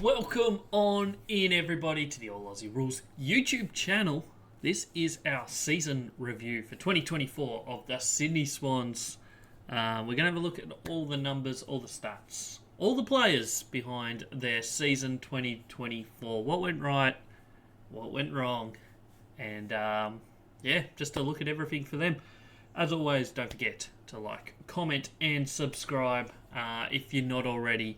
Welcome on in, everybody, to the All Aussie Rules YouTube channel. This is our season review for 2024 of the Sydney Swans. We're going to have a look at all the numbers, all the stats, all the players behind their season 2024. What went right, what went wrong, and just to look at everything for them. As always, don't forget to like, comment, and subscribe if you're not already.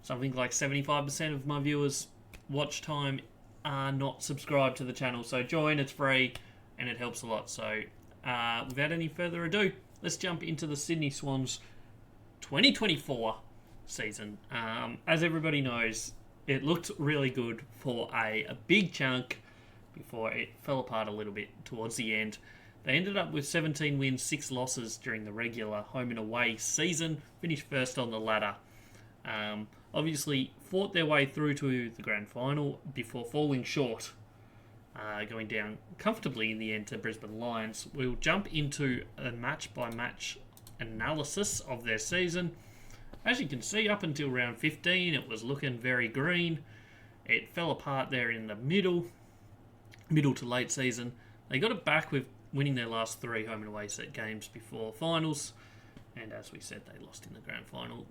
Something like 75% of my viewers' watch time are not subscribed to the channel. So join, it's free, and it helps a lot. So without any further ado, let's jump into the Sydney Swans 2024 season. As everybody knows, it looked really good for a big chunk before it fell apart a little bit towards the end. They ended up with 17 wins, 6 losses during the regular home and away season, finished first on the ladder. Obviously fought their way through to the grand final before falling short, going down comfortably in the end to Brisbane Lions. We'll jump into a match-by-match analysis of their season. As you can see, up until round 15, it was looking very green. It fell apart there in the middle to late season. They got it back with winning their last 3 home and away set games before finals, and as we said, they lost in the grand final.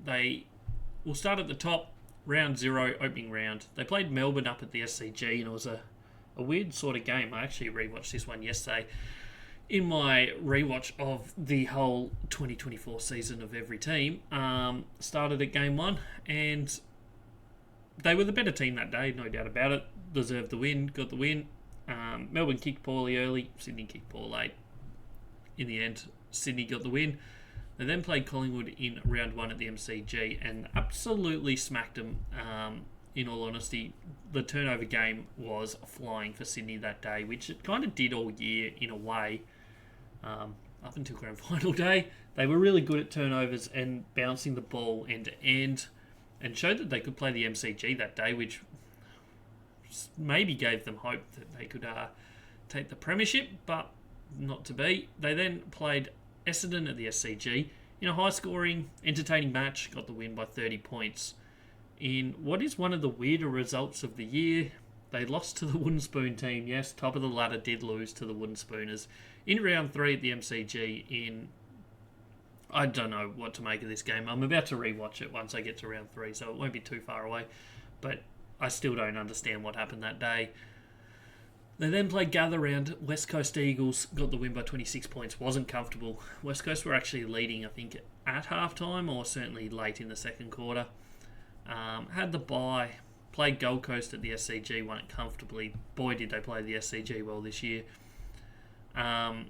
We'll start at the top, round 0, opening round. They played Melbourne up at the SCG, and it was a weird sort of game. I actually rewatched this one yesterday in my rewatch of the whole 2024 season of every team. Started at game 1, and they were the better team that day, no doubt about it. Deserved the win, got the win. Melbourne kicked poorly early, Sydney kicked poor late. In the end, Sydney got the win. They then played Collingwood in round 1 at the MCG and absolutely smacked them. In all honesty, the turnover game was flying for Sydney that day, which it kind of did all year in a way. Up until grand final day, they were really good at turnovers and bouncing the ball end to end, and showed that they could play the MCG that day, which maybe gave them hope that they could take the premiership, but not to be. They then played Essendon at the SCG in a high-scoring, entertaining match, got the win by 30 points. In what is one of the weirder results of the year, they lost to the Wooden Spoon team. Yes, top of the ladder did lose to the Wooden Spooners in round 3 at the MCG. I don't know what to make of this game. I'm about to rewatch it once I get to round 3, so it won't be too far away. But I still don't understand what happened that day. They then played Gather Round. West Coast Eagles got the win by 26 points. Wasn't comfortable. West Coast were actually leading, I think, at halftime or certainly late in the second quarter. Had the bye. Played Gold Coast at the SCG. Won it comfortably. Boy, did they play the SCG well this year. By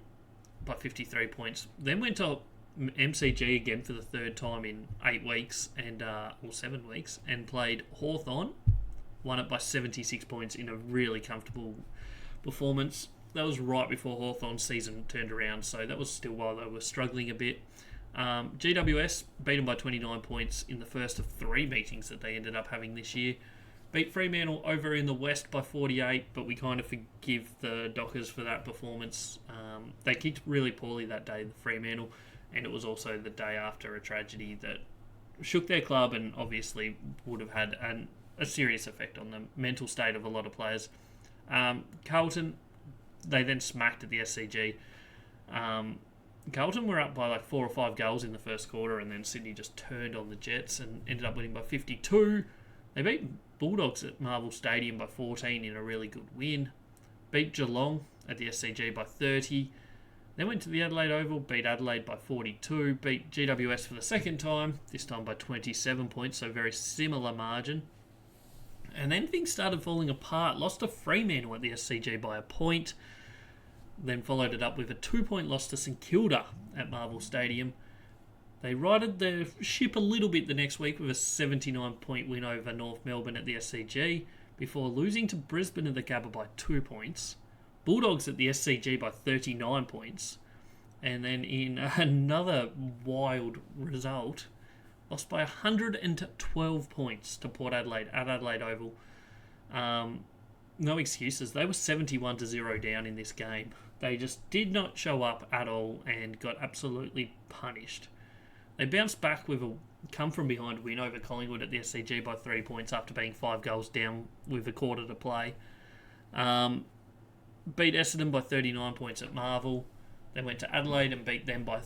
53 points. Then went to MCG again for the third time in 8 weeks, or 7 weeks, and played Hawthorn. Won it by 76 points in a really comfortable performance. That was right before Hawthorn's season turned around, so that was still while they were struggling a bit. GWS beat them by 29 points in the first of 3 meetings that they ended up having this year. Beat Fremantle over in the West by 48, but we kind of forgive the Dockers for that performance. They kicked really poorly that day, the Fremantle, and it was also the day after a tragedy that shook their club and obviously would have had a serious effect on the mental state of a lot of players. Carlton, they then smacked at the SCG. Carlton were up by like 4 or 5 goals in the first quarter, and then Sydney just turned on the Jets and ended up winning by 52. They beat Bulldogs at Marvel Stadium by 14 in a really good win. Beat Geelong at the SCG by 30. Then went to the Adelaide Oval, beat Adelaide by 42. Beat GWS for the second time, this time by 27 points, so very similar margin. And then things started falling apart. Lost to Fremantle at the SCG by a point. Then followed it up with a 2-point loss to St Kilda at Marvel Stadium. They righted the ship a little bit the next week with a 79-point win over North Melbourne at the SCG before losing to Brisbane at the Gabba by 2 points. Bulldogs at the SCG by 39 points. And then in another wild result, lost by 112 points to Port Adelaide at Adelaide Oval. No excuses. They were 71-0 down in this game. They just did not show up at all and got absolutely punished. They bounced back with a come from behind win over Collingwood at the SCG by 3 points after being 5 goals down with a quarter to play. Beat Essendon by 39 points at Marvel. Then went to Adelaide and beat them by...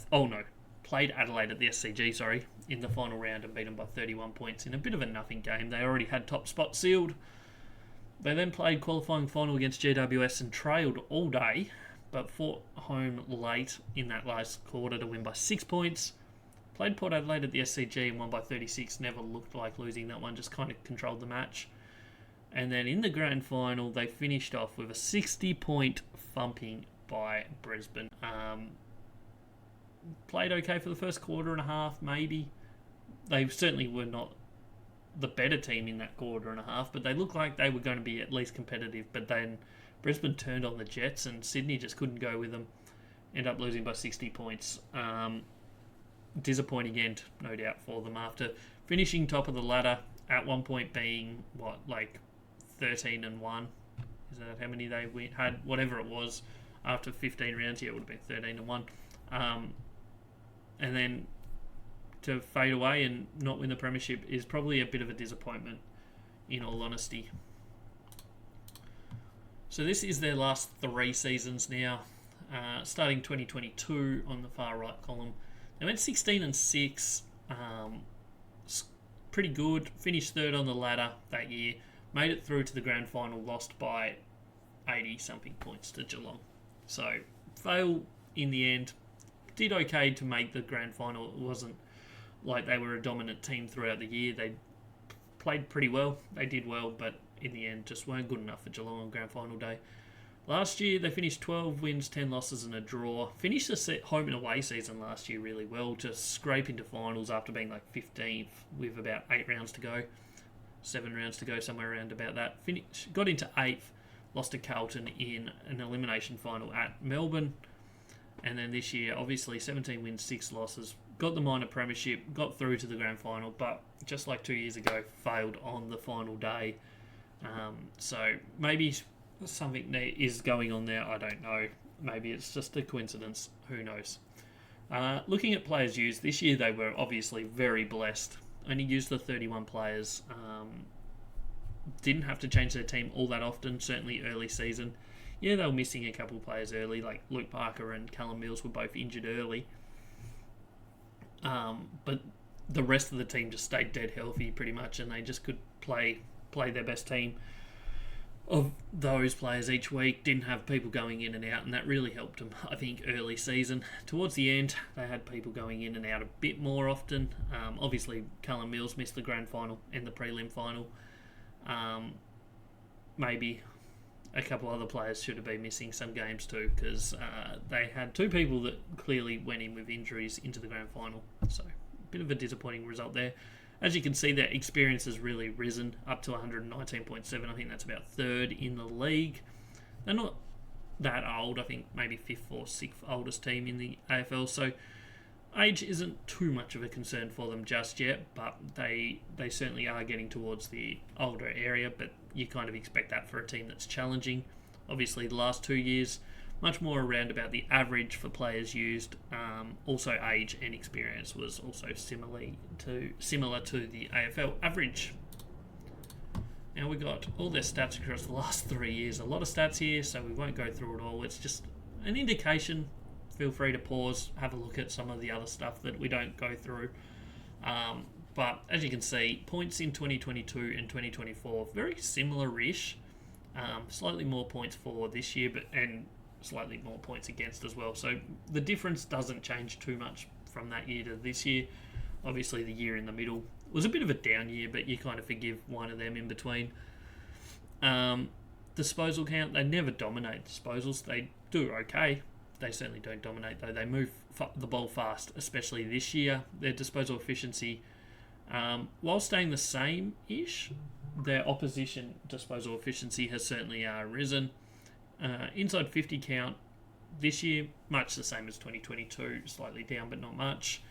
played Adelaide at the SCG, in the final round and beat them by 31 points in a bit of a nothing game. They already had top spot sealed. They then played qualifying final against GWS and trailed all day, but fought home late in that last quarter to win by 6 points. Played Port Adelaide at the SCG and won by 36. Never looked like losing that one, just kind of controlled the match. And then in the grand final, they finished off with a 60-point thumping by Brisbane. Played okay for the first quarter and a half, maybe. They certainly were not the better team in that quarter and a half, but they looked like they were going to be at least competitive. But then Brisbane turned on the Jets and Sydney just couldn't go with them. Ended up losing by 60 points. Disappointing end, no doubt, for them after finishing top of the ladder, at one point being, 13 and 1. Is that how many they had? Whatever it was, after 15 rounds, it would have been 13 and 1. And then to fade away and not win the premiership is probably a bit of a disappointment, in all honesty. So this is their last 3 seasons now, starting 2022 on the far right column. They went 16 and 6, pretty good. Finished third on the ladder that year. Made it through to the grand final, lost by 80-something points to Geelong. So, fail in the end. Did okay to make the grand final. It wasn't like they were a dominant team throughout the year. They played pretty well. They did well, but in the end just weren't good enough for Geelong on grand final day. Last year, they finished 12 wins, 10 losses and a draw. Finished the home and away season last year really well to scrape into finals after being 15th with about 8 rounds to go. 7 rounds to go, somewhere around about that. Got into 8th, lost to Carlton in an elimination final at Melbourne. And then this year, obviously, 17 wins, 6 losses. Got the minor premiership, got through to the grand final, but just like 2 years ago, failed on the final day. So maybe something is going on there, I don't know. Maybe it's just a coincidence, who knows. Looking at players used, this year they were obviously very blessed. Only used the 31 players. Didn't have to change their team all that often, certainly early season. Yeah, they were missing a couple of players early, like Luke Parker and Callum Mills were both injured early. But the rest of the team just stayed dead healthy pretty much, and they just could play their best team of those players each week. Didn't have people going in and out, and that really helped them, I think, early season. Towards the end, they had people going in and out a bit more often. Obviously, Callum Mills missed the grand final and the prelim final. Maybe a couple other players should have been missing some games too, because they had 2 people that clearly went in with injuries into the grand final. So, a bit of a disappointing result there. As you can see, their experience has really risen up to 119.7. I think that's about 3rd in the league. They're not that old. I think maybe 5th or 6th oldest team in the AFL. So age isn't too much of a concern for them just yet, but they certainly are getting towards the older area. But you kind of expect that for a team that's challenging. Obviously, the last 2 years, much more around about the average for players used. Also, age and experience was also similar to the AFL average. Now we've got all their stats across the last 3 years. A lot of stats here, so we won't go through it all. It's just an indication. Feel free to pause, have a look at some of the other stuff that we don't go through. But as you can see, points in 2022 and 2024, very similar-ish. Slightly more points for this year, and slightly more points against as well. So the difference doesn't change too much from that year to this year. Obviously, the year in the middle was a bit of a down year, but you kind of forgive one of them in between. Disposal count, they never dominate disposals. They do okay. They certainly don't dominate, though. They move the ball fast, especially this year. Their disposal efficiency, while staying the same-ish, their opposition disposal efficiency has certainly risen. Inside 50 count this year, much the same as 2022, slightly down but not much.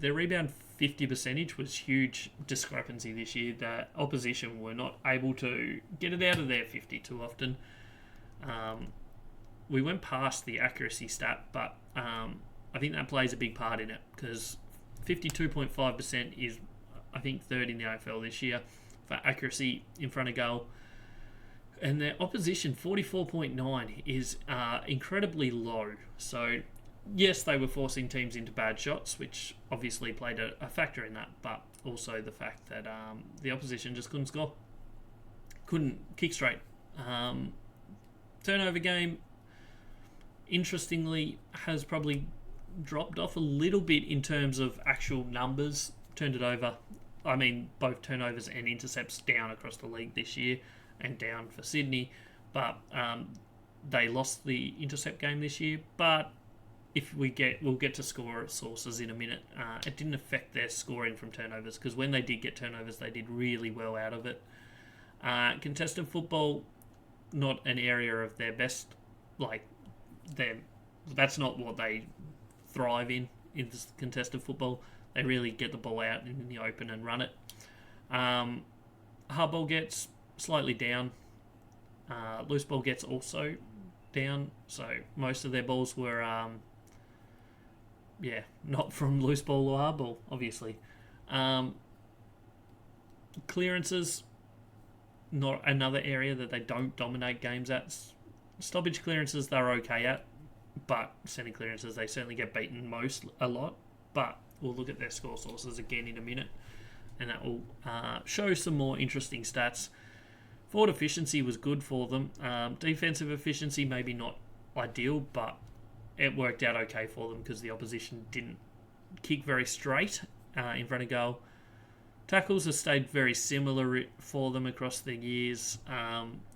Their rebound 50 percentage was huge discrepancy this year. The opposition were not able to get it out of their 50 too often. We went past the accuracy stat, but I think that plays a big part in it, because 52.5% is, I think, third in the AFL this year for accuracy in front of goal. And their opposition, 44.9, is incredibly low. So, yes, they were forcing teams into bad shots, which obviously played a factor in that, but also the fact that the opposition just couldn't score. Couldn't kick straight. Turnover game, interestingly, has probably dropped off a little bit in terms of actual numbers. Turned it over. I mean, both turnovers and intercepts down across the league this year and down for Sydney. But they lost the intercept game this year. But we'll get to score sources in a minute. It didn't affect their scoring from turnovers, because when they did get turnovers, they did really well out of it. Contested football, not an area of their best. That's not what they thrive in contested football. They really get the ball out in the open and run it. Hard ball gets slightly down. Loose ball gets also down. So most of their balls were, not from loose ball or hard ball, obviously. Clearances, not another area that they don't dominate games at. Stoppage clearances they're okay at, but centre clearances they certainly get beaten a lot. But we'll look at their score sources again in a minute, and that will show some more interesting stats. Forward efficiency was good for them. Defensive efficiency maybe not ideal, but it worked out okay for them because the opposition didn't kick very straight in front of goal. Tackles have stayed very similar for them across the years,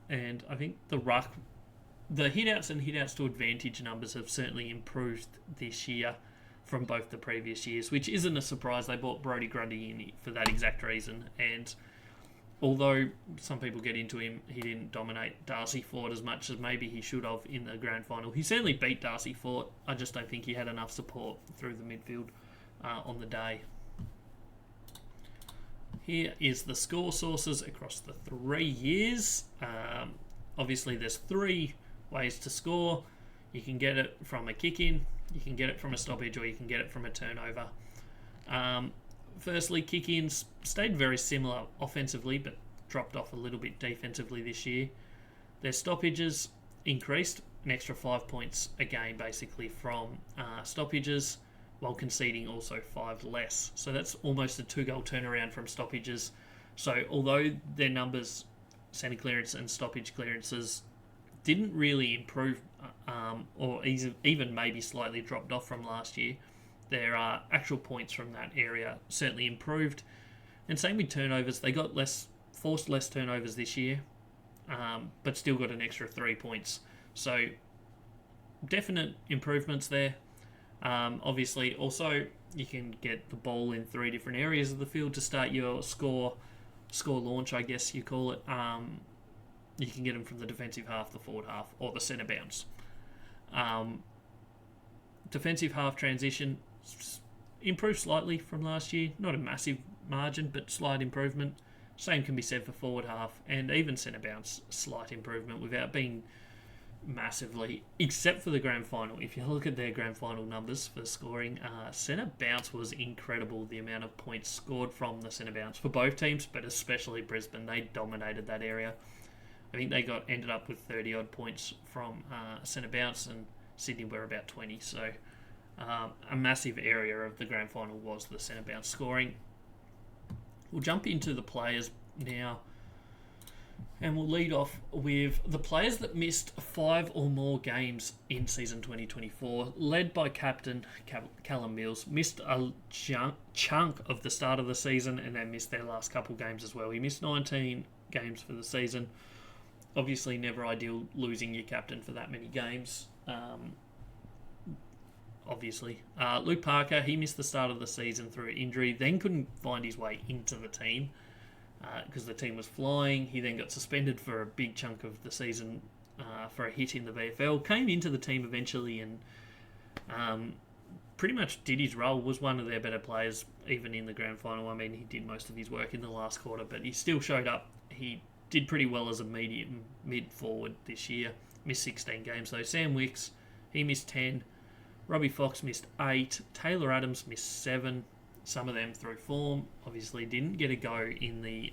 and I think the hitouts and hitouts to advantage numbers have certainly improved this year from both the previous years, which isn't a surprise. They brought Brodie Grundy in for that exact reason, and although some people get into him, he didn't dominate Darcy Fort as much as maybe he should have in the grand final. He certainly beat Darcy Fort. I just don't think he had enough support through the midfield on the day. Here is the score sources across the 3 years. Obviously, there's 3 ways to score. You can get it from a kick-in, you can get it from a stoppage, or you can get it from a turnover. Firstly, kick-ins stayed very similar offensively, but dropped off a little bit defensively this year. Their stoppages increased, an extra 5 points a game basically from stoppages, while conceding also 5 less. So that's almost a 2-goal turnaround from stoppages. So although their numbers, centre clearance and stoppage clearances, didn't really improve or even maybe slightly dropped off from last year, their actual points from that area certainly improved. And same with turnovers. They got forced less turnovers this year, but still got an extra 3 points. So definite improvements there. Obviously, also, you can get the ball in 3 different areas of the field to start your score launch, I guess you call it. You can get them from the defensive half, the forward half, or the centre bounce. Defensive half transition improved slightly from last year. Not a massive margin, but slight improvement. Same can be said for forward half, and even centre bounce, slight improvement without being massively, except for the grand final. If you look at their grand final numbers for scoring, centre bounce was incredible, the amount of points scored from the centre bounce for both teams, but especially Brisbane. They dominated that area. I think they ended up with 30 odd points from centre bounce, and Sydney were about 20. So a massive area of the grand final was the centre bounce scoring. We'll jump into the players now. And we'll lead off with the players that missed 5 or more games in season 2024, led by captain Callum Mills. Missed a chunk of the start of the season and then missed their last couple games as well. He missed 19 games for the season. Obviously, never ideal losing your captain for that many games. Obviously. Luke Parker, he missed the start of the season through injury, then couldn't find his way into the team. Because the team was flying. He then got suspended for a big chunk of the season for a hit in the VFL. Came into the team eventually and pretty much did his role. Was one of their better players even in the grand final. I mean, he did most of his work in the last quarter, but he still showed up. He did pretty well as a mid-forward this year. Missed 16 games though. Sam Wicks, he missed 10. Robbie Fox missed 8. Taylor Adams missed 7. some of them through form. Obviously didn't get a go in the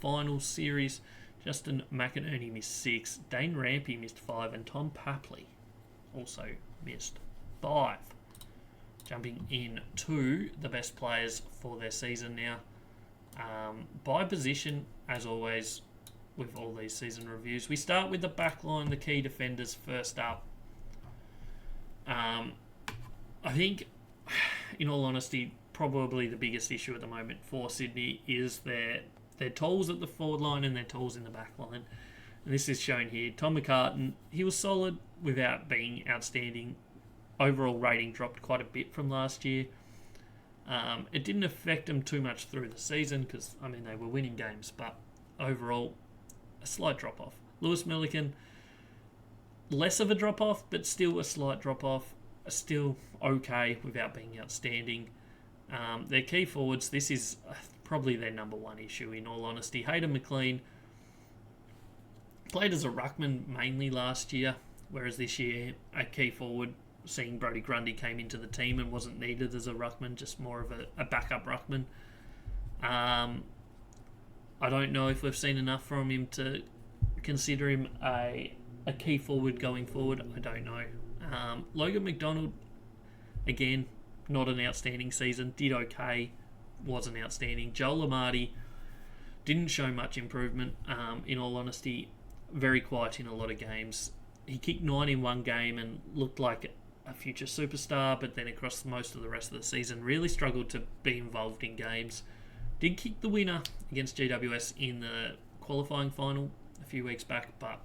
final series. Justin McInerney missed 6, Dane Rampy missed 5, and Tom Papley also missed 5. Jumping in to the best players for their season now. By position, as always, with all these season reviews, we start with the back line, the key defenders first up. I think, in all honesty, probably the biggest issue at the moment for Sydney is their tools at the forward line and their tools in the back line. And this is shown here. Tom McCartan, he was solid without being outstanding. Overall rating dropped quite a bit from last year. It didn't affect them too much through the season because, they were winning games, but overall, a slight drop-off. Lewis Milliken, less of a drop-off, but still a slight drop-off. Still okay without being outstanding. Their key forwards, this is probably their number one issue, in all honesty. Hayden McLean played as a ruckman mainly last year, whereas this year, a key forward, seeing Brodie Grundy came into the team and wasn't needed as a ruckman, just more of a backup ruckman. I don't know if we've seen enough from him to consider him a key forward going forward. I don't know. Logan McDonald, again, not an outstanding season. Did okay, wasn't outstanding. Joel Amartey didn't show much improvement. In all honesty, very quiet in a lot of games. He kicked 9 in one game and looked like a future superstar, but then across most of the rest of the season really struggled to be involved in games. Did kick the winner against GWS in the qualifying final a few weeks back, but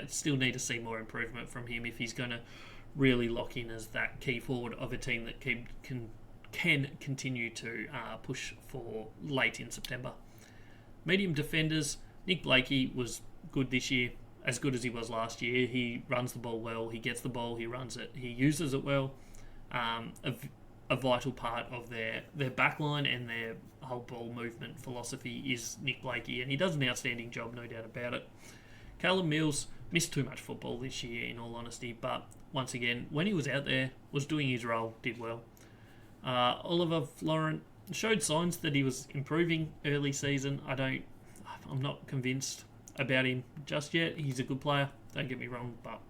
still need to see more improvement from him if he's going to really lock in as that key forward of a team that can continue to push for late in September. Medium defenders, Nick Blakey was good this year, as good as he was last year. He runs the ball well, he gets the ball, he runs it, he uses it well. A vital part of their backline and their whole ball movement philosophy is Nick Blakey, and he does an outstanding job, no doubt about it. Callum Mills missed too much football this year, in all honesty, but once again, when he was out there, was doing his role, did well. Oliver Florent showed signs that he was improving early season. I'm not convinced about him just yet. He's a good player, don't get me wrong, but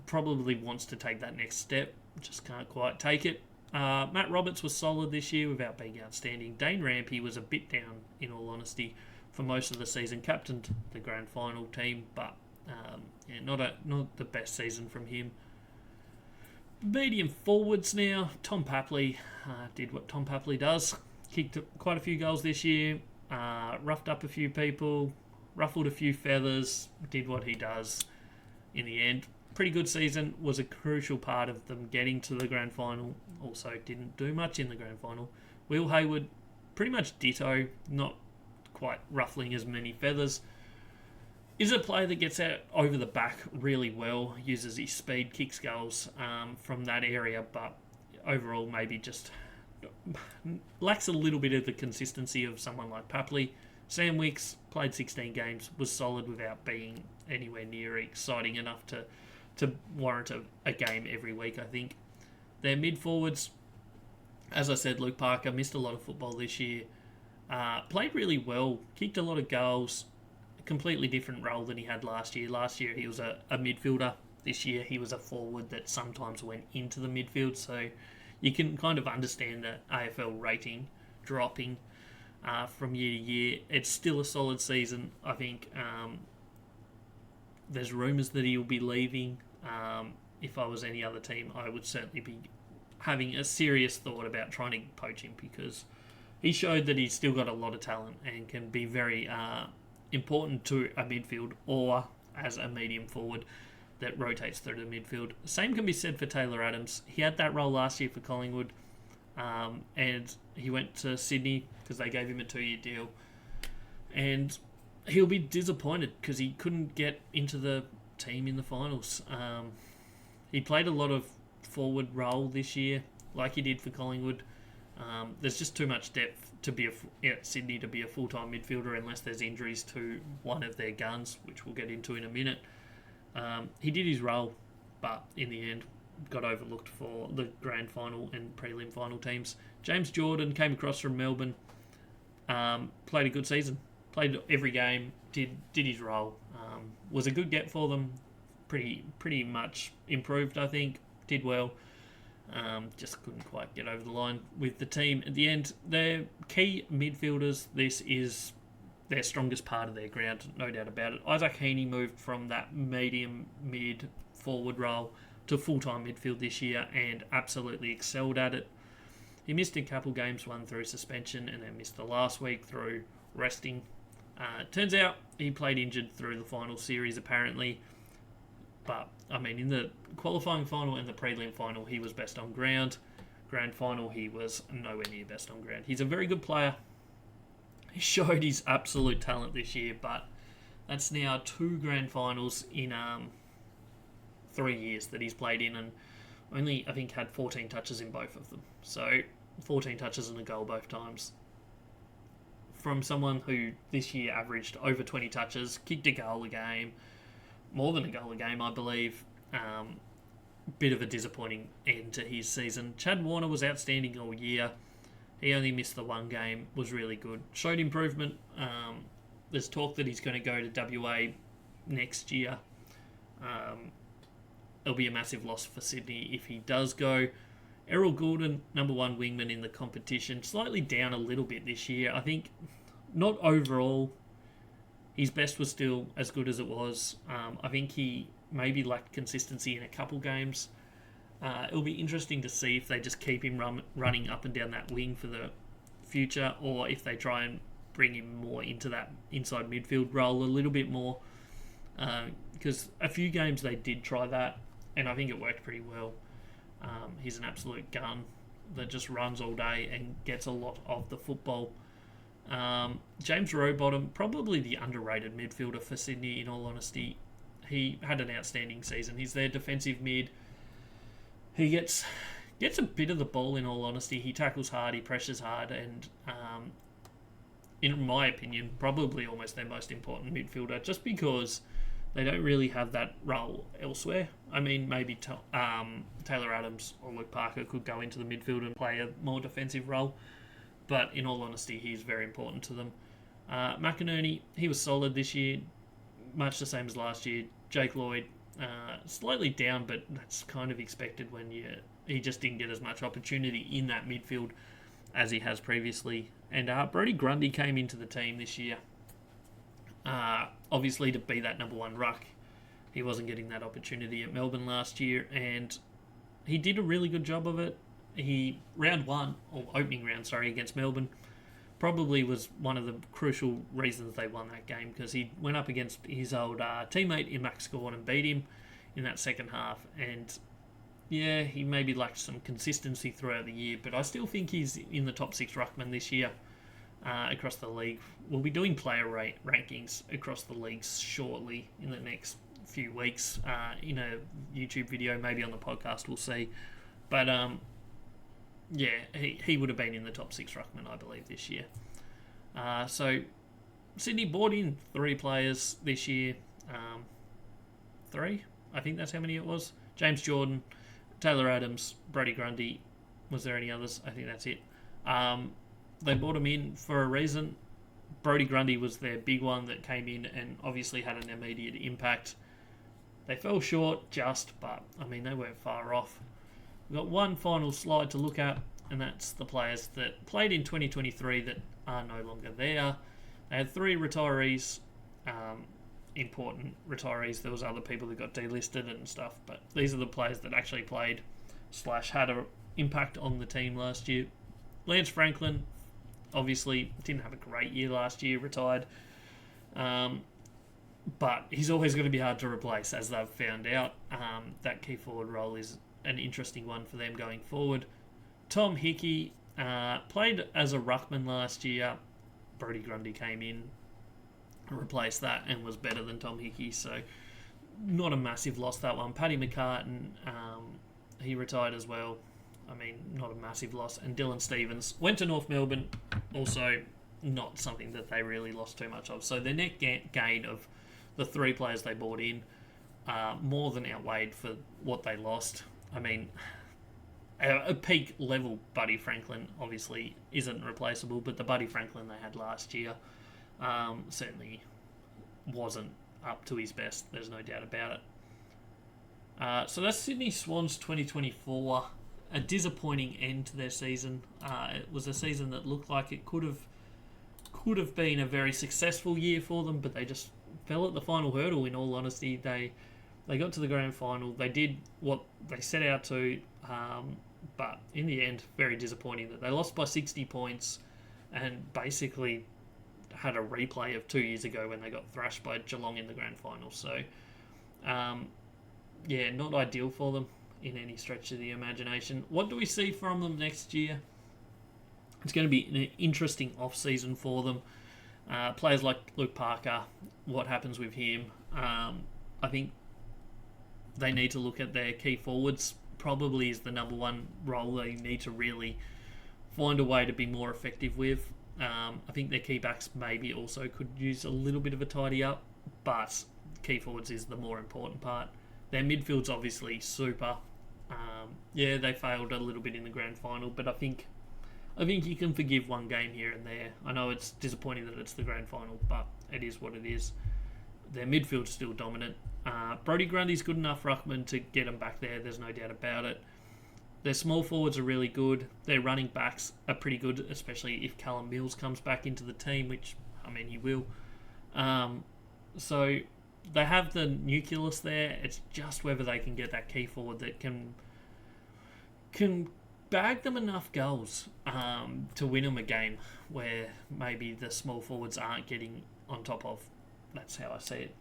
probably wants to take that next step. Just can't quite take it. Matt Roberts was solid this year without being outstanding. Dane Rampy was a bit down, in all honesty, for most of the season. Captained the grand final team, but not the best season from him. Medium forwards now. Tom Papley did what Tom Papley does. Kicked quite a few goals this year. Roughed up a few people. Ruffled a few feathers. Did what he does in the end. Pretty good season. Was a crucial part of them getting to the grand final. Also didn't do much in the grand final. Will Hayward, pretty much ditto. Not quite ruffling as many feathers. Is a player that gets out over the back really well, uses his speed, kicks goals from that area, but overall maybe just lacks a little bit of the consistency of someone like Papley. Sam Wicks played 16 games, was solid without being anywhere near exciting enough to warrant a game every week, I think. Their mid-forwards, as I said, Luke Parker missed a lot of football this year. Played really well, kicked a lot of goals, a completely different role than he had last year. Last year he was a midfielder. This year he was a forward that sometimes went into the midfield, so you can kind of understand the AFL rating dropping from year to year. It's still a solid season. I think there's rumours that he'll be leaving. If I was any other team, I would certainly be having a serious thought about trying to poach him, because he showed that he's still got a lot of talent and can be very important to a midfield or as a medium forward that rotates through the midfield. Same can be said for Taylor Adams. He had that role last year for Collingwood, and he went to Sydney because they gave him a 2-year deal. And he'll be disappointed because he couldn't get into the team in the finals. He played a lot of forward role this year, like he did for Collingwood. There's just too much depth to be at Sydney to be a full-time midfielder unless there's injuries to one of their guns, which we'll get into in a minute. He did his role, but in the end got overlooked for the grand final and prelim final teams. James Jordan came across from Melbourne, played a good season, played every game, did his role, was a good get for them, pretty much improved, I think, did well. Just couldn't quite get over the line with the team at the end. Their key midfielders, this is their strongest part of their ground, no doubt about it. Isaac Heaney moved from that medium mid forward role to full-time midfield this year and absolutely excelled at it. He missed a couple games, one through suspension, and then missed the last week through resting. Turns out he played injured through the final series, apparently. But, I mean, in the qualifying final and the prelim final, he was best on ground. Grand final, he was nowhere near best on ground. He's a very good player. He showed his absolute talent this year, but that's now 2 grand finals in 3 years that he's played in, and only, I think, had 14 touches in both of them. So, 14 touches and a goal both times. From someone who this year averaged over 20 touches, kicked a goal a game, more than a goal a game, I believe. Bit of a disappointing end to his season. Chad Warner was outstanding all year. He only missed the 1 game, was really good. Showed improvement. There's talk that he's going to go to WA next year. It'll be a massive loss for Sydney if he does go. Errol Goulden, number 1 wingman in the competition, slightly down a little bit this year. I think not overall. His best was still as good as it was. I think he maybe lacked consistency in a couple games. It'll be interesting to see if they just keep him running up and down that wing for the future, or if they try and bring him more into that inside midfield role a little bit more. Because a few games they did try that, and I think it worked pretty well. He's an absolute gun that just runs all day and gets a lot of the football. James Rowbottom, probably the underrated midfielder for Sydney, in all honesty. He had an outstanding season. He's their defensive mid. He gets a bit of the ball, in all honesty. He tackles hard, he pressures hard, and in my opinion, probably almost their most important midfielder, just because they don't really have that role elsewhere. I mean, maybe Taylor Adams or Luke Parker could go into the midfield and play a more defensive role, but in all honesty, he's very important to them. McInerney, he was solid this year, much the same as last year. Jake Lloyd, slightly down, but that's kind of expected when he just didn't get as much opportunity in that midfield as he has previously. And Brodie Grundy came into the team this year, obviously to be that number 1 ruck. He wasn't getting that opportunity at Melbourne last year, and he did a really good job of it. Opening round, against Melbourne, probably was one of the crucial reasons they won that game, because he went up against his old teammate in Max Gawn and beat him in that second half. And yeah, he maybe lacked some consistency throughout the year, but I still think he's in the top 6 ruckman this year across the league. We'll be doing player rankings across the leagues shortly in the next few weeks in a YouTube video, maybe on the podcast, we'll see. But yeah, he would have been in the top 6 ruckman, I believe, this year. So Sydney bought in 3 players this year. 3? I think that's how many it was. James Jordan, Taylor Adams, Brodie Grundy. Was there any others? I think that's it. They bought him in for a reason. Brodie Grundy was their big one that came in and obviously had an immediate impact. They fell short but, I mean, they weren't far off. We've got one final slide to look at, and that's the players that played in 2023 that are no longer there. They had 3 retirees, important retirees. There was other people that got delisted and stuff, but these are the players that actually played / had an impact on the team last year. Lance Franklin, obviously, didn't have a great year last year, retired. But he's always going to be hard to replace, as they've found out. That key forward role is an interesting one for them going forward. Tom Hickey played as a ruckman last year. Brodie Grundy came in, replaced that, and was better than Tom Hickey, so not a massive loss, that one. Paddy McCartan, he retired as well. I mean, not a massive loss. And Dylan Stevens went to North Melbourne, also not something that they really lost too much of. So the net gain of the 3 players they bought in more than outweighed for what they lost. I mean, a peak level Buddy Franklin obviously isn't replaceable, but the Buddy Franklin they had last year certainly wasn't up to his best. There's no doubt about it. So that's Sydney Swans 2024. A disappointing end to their season. It was a season that looked like it could have been a very successful year for them, but they just fell at the final hurdle. In all honesty, they got to the grand final. They did what they set out to, but in the end, very disappointing that they lost by 60 points and basically had a replay of 2 years ago when they got thrashed by Geelong in the grand final. So, not ideal for them in any stretch of the imagination. What do we see from them next year? It's going to be an interesting off-season for them. Players like Luke Parker, what happens with him? I think they need to look at their key forwards. Probably is the number one role they need to really find a way to be more effective with. I think their key backs maybe also could use a little bit of a tidy up, but key forwards is the more important part. Their midfield's obviously super. They failed a little bit in the grand final, but I think you can forgive one game here and there. I know it's disappointing that it's the grand final, but it is what it is. Their midfield's still dominant. Brodie Grundy's good enough ruckman to get them back there. There's no doubt about it. Their small forwards are really good. Their running backs are pretty good, especially if Callum Mills comes back into the team, which, I mean, he will. So they have the nucleus there. It's just whether they can get that key forward that can bag them enough goals to win them a game where maybe the small forwards aren't getting on top of. That's how I see it.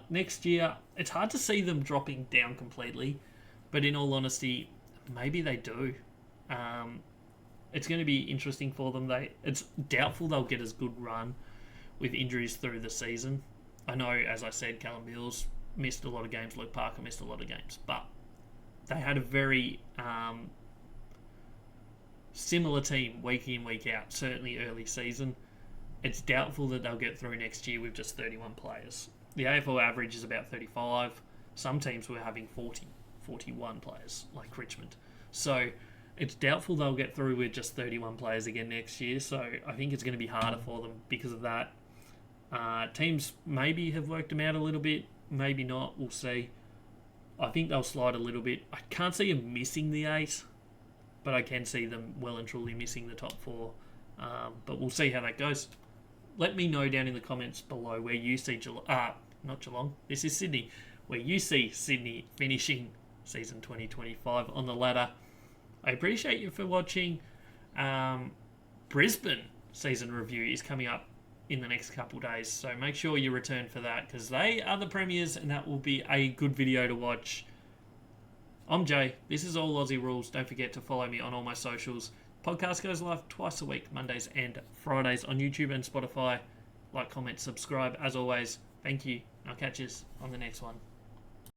Next year, it's hard to see them dropping down completely, but in all honesty, maybe they do. It's going to be interesting for them. It's doubtful they'll get as good run with injuries through the season. I know, as I said, Callum Mills missed a lot of games. Luke Parker missed a lot of games, but they had a very similar team week in, week out, certainly early season. It's doubtful that they'll get through next year with just 31 players. The AFL average is about 35. Some teams were having 40, 41 players, like Richmond. So it's doubtful they'll get through with just 31 players again next year. So I think it's going to be harder for them because of that. Teams maybe have worked them out a little bit, maybe not. We'll see. I think they'll slide a little bit. I can't see them missing the 8, but I can see them well and truly missing the top 4. But we'll see how that goes. Let me know down in the comments below where you see not Geelong, this is Sydney, where you see Sydney finishing season 2025 on the ladder. I appreciate you for watching. Brisbane season review is coming up in the next couple of days, so make sure you return for that because they are the premiers and that will be a good video to watch. I'm Jay. This is All Aussie Rules. Don't forget to follow me on all my socials. Podcast goes live twice a week, Mondays and Fridays on YouTube and Spotify. Like, comment, subscribe. As always, thank you. I'll catch you on the next one.